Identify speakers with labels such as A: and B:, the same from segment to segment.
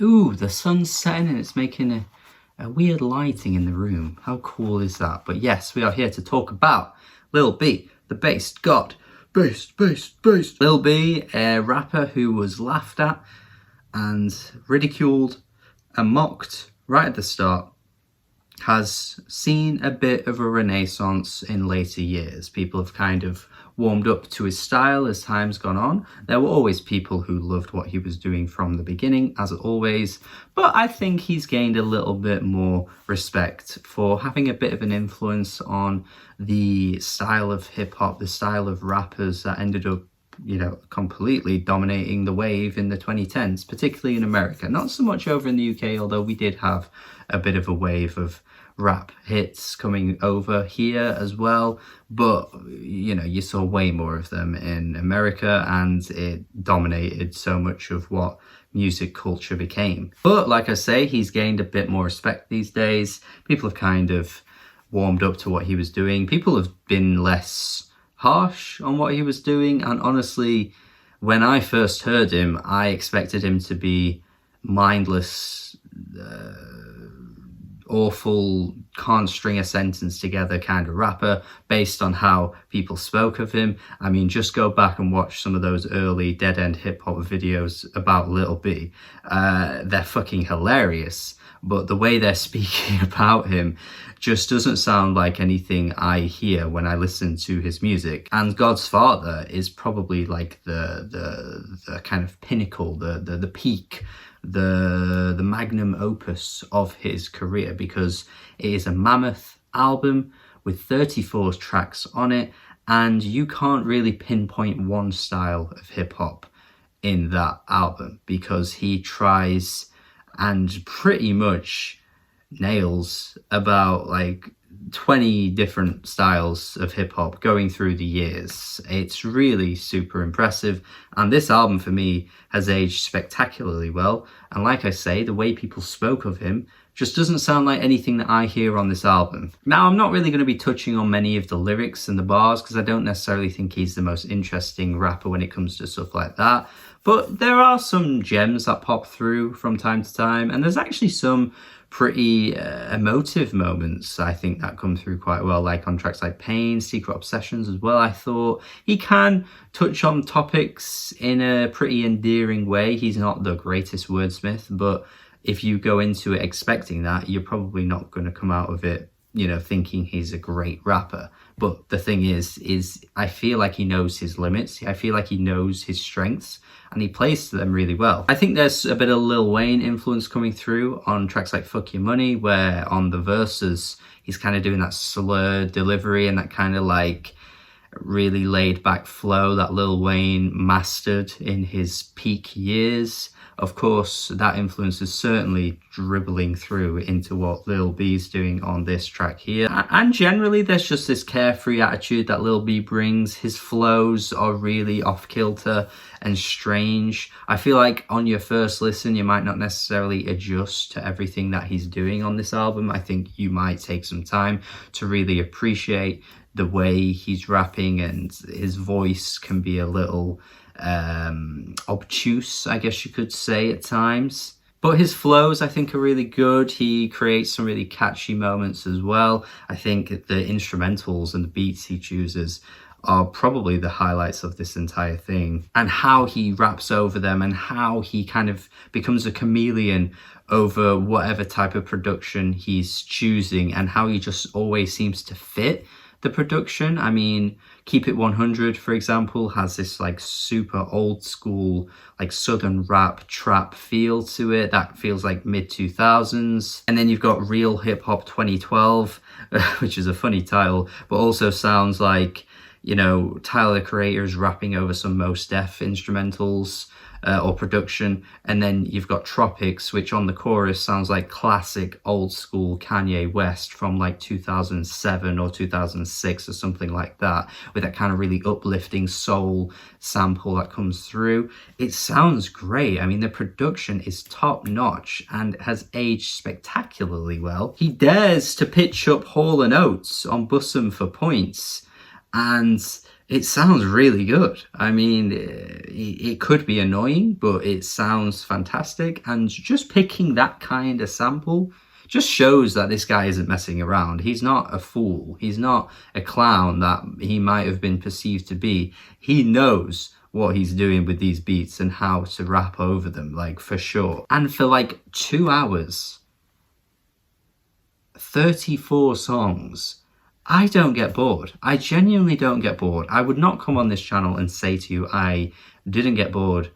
A: Ooh, the sun's setting and it's making a weird lighting in the room. How cool is that? But yes, we are here to talk about Lil B, the bass god. Bass. Lil B, a rapper who was laughed at and ridiculed and mocked right at the start, has seen a bit of a renaissance in later years. People have kind of warmed up to his style as time's gone on. There were always people who loved what he was doing from the beginning, as always, but I think he's gained a little bit more respect for having a bit of an influence on the style of hip-hop, the style of rappers that ended up, you know, completely dominating the wave in the 2010s, particularly in America. Not so much over in the UK, although we did have a bit of a wave of rap hits coming over here as well, but you know, you saw way more of them in America and it dominated so much of what music culture became. But like I say, he's gained a bit more respect these days. People have kind of warmed up to what he was doing. People have been less harsh on what he was doing, and honestly, when I first heard him, I expected him to be mindless, awful, can't string a sentence together kind of rapper based on how people spoke of him. I mean, just go back and watch some of those early Dead End hip hop videos about Lil B. They're fucking hilarious, but the way they're speaking about him just doesn't sound like anything I hear when I listen to his music. And God's Father is probably like the kind of pinnacle, the peak, the magnum opus of his career, because it is a mammoth album with 34 tracks on it, and you can't really pinpoint one style of hip-hop in that album, because he tries and pretty much nails about like 20 different styles of hip-hop going through the years. It's really super impressive, and this album for me has aged spectacularly well. And like I say, the way people spoke of him just doesn't sound like anything that I hear on this album. Now, I'm not really going to be touching on many of the lyrics and the bars, because I don't necessarily think he's the most interesting rapper when it comes to stuff like that, but there are some gems that pop through from time to time, and there's actually some pretty emotive moments, I think, that come through quite well, like on tracks like Pain, Secret Obsessions as well. I thought he can touch on topics in a pretty endearing way. He's not the greatest wordsmith, but if you go into it expecting that, you're probably not going to come out of it, you know, thinking he's a great rapper. But the thing is I feel like he knows his limits. I feel like he knows his strengths, and he plays to them really well. I think there's a bit of Lil Wayne influence coming through on tracks like Fuck Your Money, where on the verses, he's kind of doing that slurred delivery and that kind of like really laid back flow that Lil Wayne mastered in his peak years. Of course, that influence is certainly dribbling through into what Lil B's doing on this track here. And generally, there's just this carefree attitude that Lil B brings. His flows are really off-kilter and strange. I feel like on your first listen, you might not necessarily adjust to everything that he's doing on this album. I think you might take some time to really appreciate the way he's rapping, and his voice can be a little obtuse, I guess you could say at times. But his flows, I think, are really good. He creates some really catchy moments as well. I think the instrumentals and the beats he chooses are probably the highlights of this entire thing, and how he raps over them and how he kind of becomes a chameleon over whatever type of production he's choosing, and how he just always seems to fit the production. I mean, Keep It 100, for example, has this like super old school, like southern rap trap feel to it that feels like mid 2000s. And then you've got Real Hip Hop 2012, which is a funny title, but also sounds like, you know, Tyler the Creator's rapping over some Mos Def instrumentals or production. And then you've got Tropics, which on the chorus sounds like classic old school Kanye West from like 2007 or 2006 or something like that, with that kind of really uplifting soul sample that comes through. It sounds great. I mean, the production is top notch and has aged spectacularly well. He dares to pitch up Hall & Oates on Bussum for Points, and it sounds really good. I mean, it could be annoying, but it sounds fantastic. And just picking that kind of sample just shows that this guy isn't messing around. He's not a fool. He's not a clown that he might have been perceived to be. He knows what he's doing with these beats and how to rap over them, like, for sure. And for like 2 hours, 34 songs, I don't get bored. I genuinely don't get bored. I would not come on this channel and say to you I didn't get bored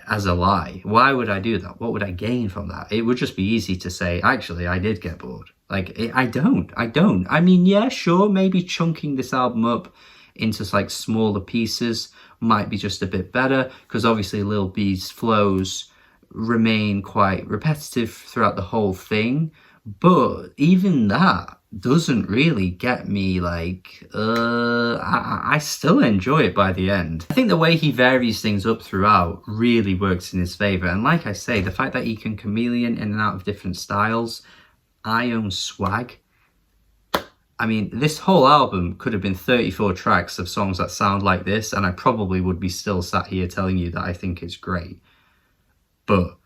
A: as a lie. Why would I do that? What would I gain from that? It would just be easy to say, actually, I did get bored. Like, I don't. I mean, yeah, sure, maybe chunking this album up into like smaller pieces might be just a bit better, because obviously Lil B's flows remain quite repetitive throughout the whole thing. But even that doesn't really get me like, I still enjoy it by the end. I think the way he varies things up throughout really works in his favour. And like I say, the fact that he can chameleon in and out of different styles, Ione Swag. I mean, this whole album could have been 34 tracks of songs that sound like this, and I probably would be still sat here telling you that I think it's great. But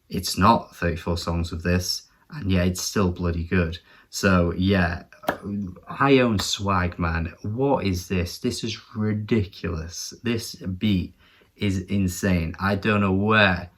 A: it's not 34 songs of this, and yeah, it's still bloody good. So yeah, Ione Swag, man, what is this? This is ridiculous. This beat is insane. I don't know where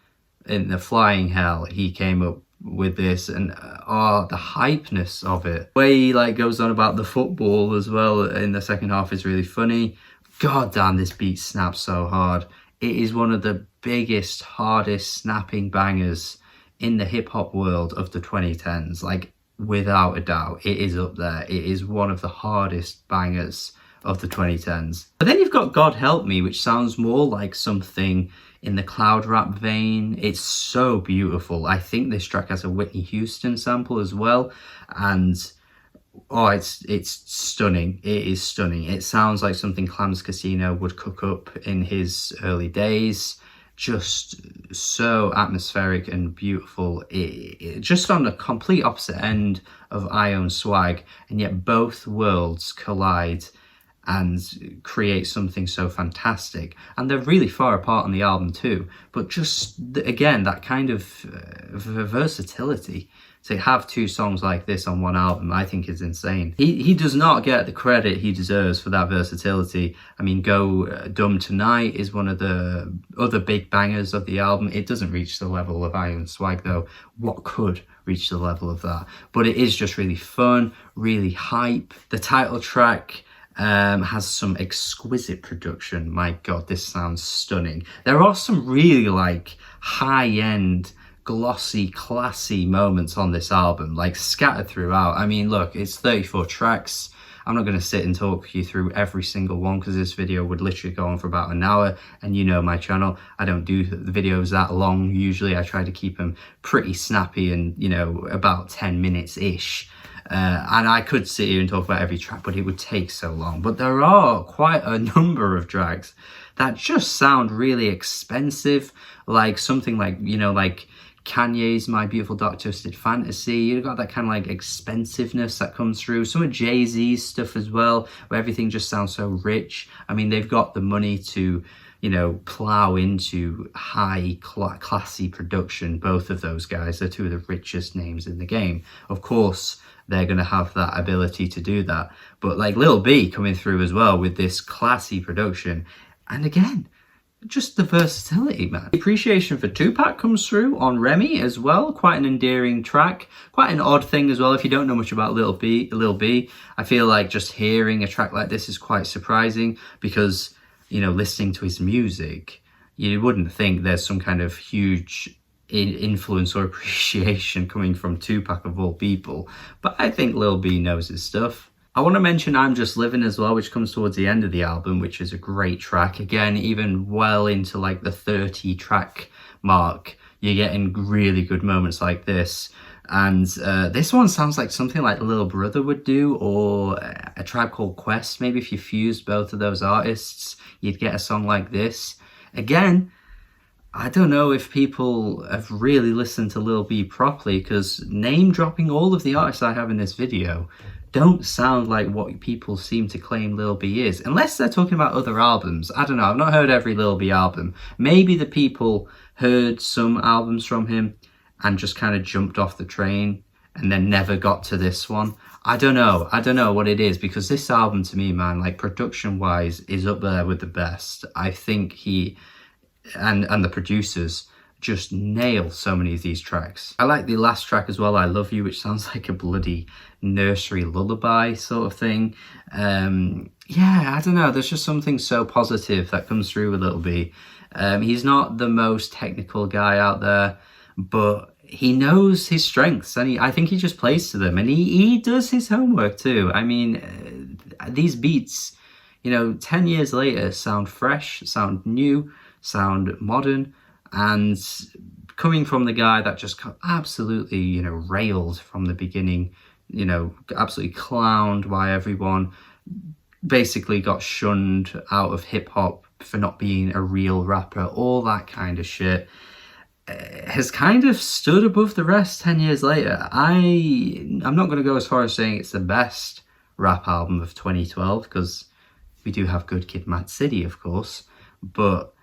A: in the flying hell he came up with this, and the hypeness of it. The way he like goes on about the football as well in the second half is really funny. God damn, this beat snaps so hard. It is one of the biggest, hardest snapping bangers in the hip-hop world of the 2010s, like, without a doubt. It is up there. It is one of the hardest bangers of the 2010s. But then you've got God Help Me, which sounds more like something in the cloud rap vein. It's so beautiful. I think this track has a Whitney Houston sample as well, and oh, it's stunning. It is stunning. It sounds like something Clams Casino would cook up in his early days. Just so atmospheric and beautiful. It just on the complete opposite end of Ione Swag, and yet both worlds collide and create something so fantastic. And they're really far apart on the album too, but just again, that kind of versatility. To have two songs like this on one album, I think is insane. He does not get the credit he deserves for that versatility. I mean, Go Dumb Tonight is one of the other big bangers of the album. It doesn't reach the level of Ione Swag though. What could reach the level of that? But it is just really fun, really hype. The title track has some exquisite production. My God, this sounds stunning. There are some really like high-end, glossy, classy moments on this album, like scattered throughout. I mean, look, it's 34 tracks. I'm not going to sit and talk you through every single one, because this video would literally go on for about an hour, and you know my channel, I don't do the videos that long. Usually I try to keep them pretty snappy and, you know, about 10 minutes ish. And I could sit here and talk about every track, but it would take so long. But there are quite a number of tracks that just sound really expensive, like something like, you know, like Kanye's My Beautiful Dark Twisted Fantasy. You've got that kind of like expensiveness that comes through. Some of Jay-Z's stuff as well, where everything just sounds so rich. I mean, they've got the money to, you know, plow into high classy production. Both of those guys, they're two of the richest names in the game. Of course, they're going to have that ability to do that. But like Lil B coming through as well with this classy production. And again, just the versatility, man. The appreciation for Tupac comes through on Remy as well. Quite an endearing track. Quite an odd thing as well. If you don't know much about Lil B, I feel like just hearing a track like this is quite surprising, because, you know, listening to his music, you wouldn't think there's some kind of huge influence or appreciation coming from Tupac of all people. But I think Lil B knows his stuff. I want to mention I'm Just Living as well, which comes towards the end of the album, which is a great track. Again, even well into like the 30 track mark, you're getting really good moments like this. And this one sounds like something like Lil Brother would do, or A Tribe Called Quest. Maybe if you fused both of those artists, you'd get a song like this. Again, I don't know if people have really listened to Lil B properly, because name dropping all of the artists I have in this video don't sound like what people seem to claim Lil B is, unless they're talking about other albums. I don't know, I've not heard every Lil B album. Maybe the people heard some albums from him and just kind of jumped off the train and then never got to this one. I don't know what it is, because this album to me, man, like production wise, is up there with the best. I think he and the producers just nail so many of these tracks. I like the last track as well, I Love You, which sounds like a bloody nursery lullaby sort of thing. Yeah, I don't know, there's just something so positive that comes through with Lil B. He's not the most technical guy out there, but he knows his strengths, and I think he just plays to them, and he does his homework too. I mean, these beats, you know, 10 years later sound fresh, sound new, sound modern, and coming from the guy that just got absolutely, you know, railed from the beginning, you know, absolutely clowned by everyone, basically got shunned out of hip hop for not being a real rapper, all that kind of shit, has kind of stood above the rest 10 years later. I'm not going to go as far as saying it's the best rap album of 2012, because we do have Good Kid, Mad City, of course, but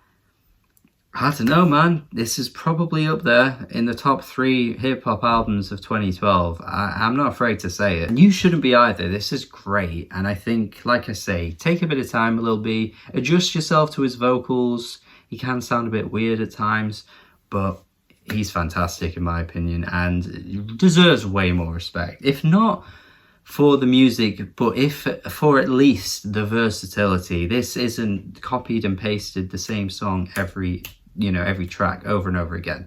A: I don't know, man. This is probably up there in the top 3 hip-hop albums of 2012. I'm not afraid to say it. And you shouldn't be either. This is great. And I think, like I say, take a bit of time, Lil B. Adjust yourself to his vocals. He can sound a bit weird at times, but he's fantastic in my opinion, and deserves way more respect. If not for the music, but if for at least the versatility. This isn't copied and pasted the same song every track over and over again.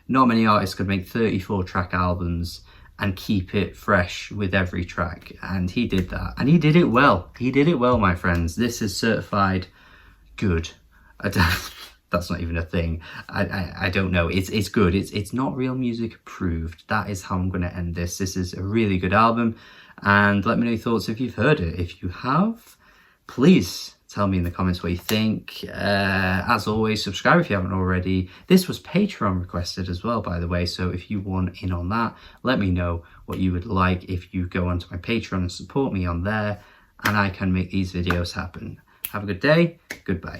A: Not many artists could make 34 track albums and keep it fresh with every track, and he did that, and he did it well. He did it well, my friends. This is certified good. That's not even a thing. I don't know. It's good. It's not Real Music approved. That is how I'm going to end this. This is a really good album, and let me know your thoughts if you've heard it. If you have, please tell me in the comments what you think. As always, subscribe if you haven't already. This was Patreon requested as well, by the way, so if you want in on that, let me know what you would like if you go onto my Patreon and support me on there, and I can make these videos happen. Have a good day. Goodbye.